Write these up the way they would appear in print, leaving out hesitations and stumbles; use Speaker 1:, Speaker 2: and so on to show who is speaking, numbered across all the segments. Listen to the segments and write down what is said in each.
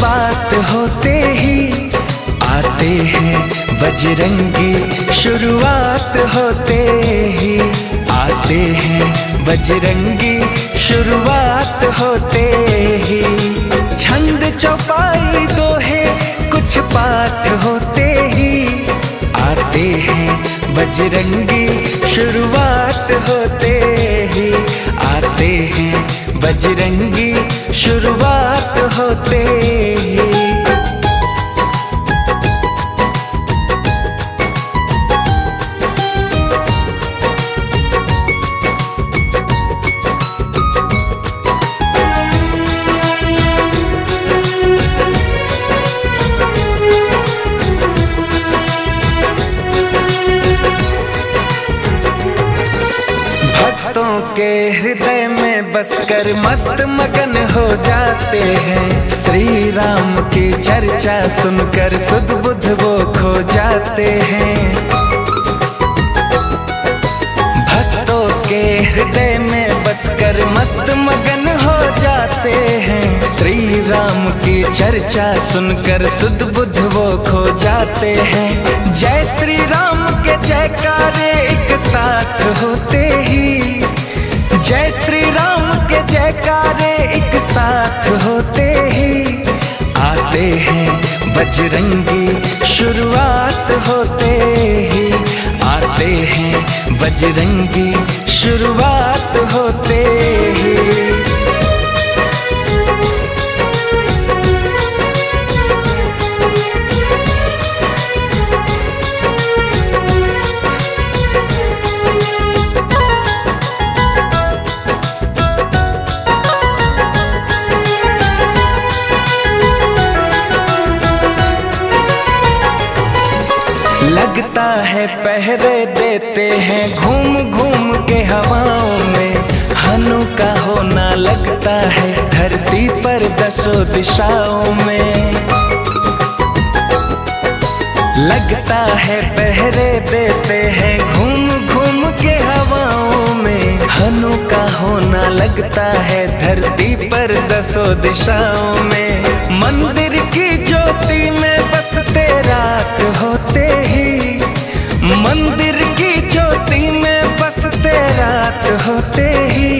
Speaker 1: बात होते ही आते हैं बजरंगी, शुरुआत होते ही आते हैं बजरंगी, शुरुआत होते ही। छंद चौपाई दोहे कुछ पाठ होते ही आते हैं बजरंगी, शुरुआत होते ही आते हैं बजरंगी, शुरुआत होते ही। भक्तों के हृदय में बसकर मस्त मगन हो जाते हैं, श्री राम की चर्चा सुनकर सुध बुध वो खो जाते हैं। भक्तों के हृदय में बसकर मस्त मगन हो जाते हैं, श्री राम की चर्चा सुनकर सुध बुध वो खो जाते हैं। जय श्री राम के जयकारे एक साथ होते ही, जय श्री राम के जयकारे एक साथ होते ही आते हैं बजरंगी, शुरुआत होते ही आते हैं बजरंगी, शुरुआत होते ही। लगता है पहरे देते हैं घूम घूम के हवाओं में, हनु का होना लगता है धरती पर दसों दिशाओं में। लगता है पहरे देते हैं घूम घूम के हवाओं में, हनु का होना लगता है धरती पर दसों दिशाओं में। मंदिर की ज्योति में बसते रात होते ही, मंदिर की ज्योति में बसते रात होते ही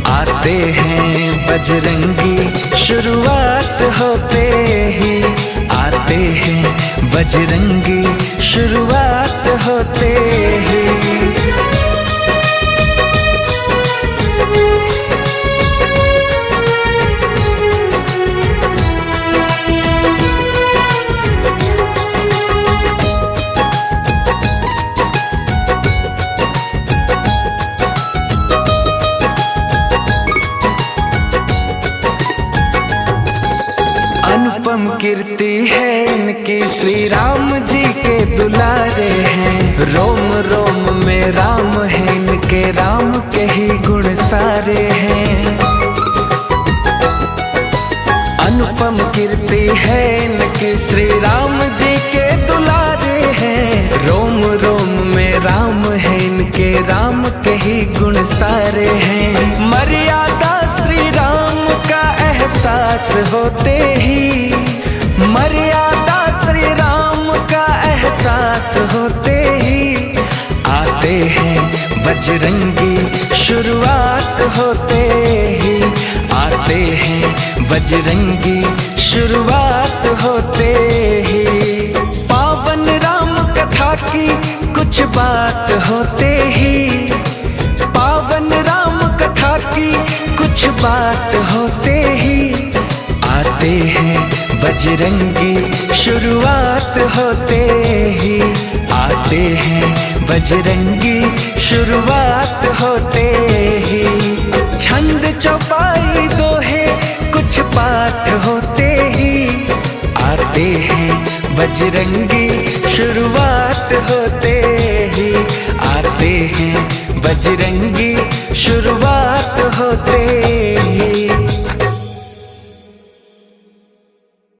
Speaker 1: आते हैं बजरंगी, शुरुआत होते ही आते हैं बजरंगी, शुरुआत होते ही। अनुपम कीर्ति है इनकी, श्री राम जी के दुलारे हैं, रोम रोम में राम है इनके, राम के ही गुण सारे हैं। अनुपम कीर्ति है इनकी, श्री राम जी के दुलारे हैं, रोम रोम में राम है इनके, राम के ही गुण सारे हैं। मर्यादा श्री राम का एहसास होते ही, मर्यादा श्री राम का एहसास होते ही आते हैं बजरंगी, शुरुआत होते ही आते हैं बजरंगी, शुरुआत होते ही। पावन राम कथा की कुछ बात होते ही, पावन राम कथा की कुछ बात होते ही आते हैं बजरंगी, शुरुआत होते ही आते हैं बजरंगी, शुरुआत होते ही। छंद चौपाई दोहे कुछ पाठ होते ही आते हैं बजरंगी, शुरुआत होते ही आते हैं बजरंगी, शुरुआत होते ही।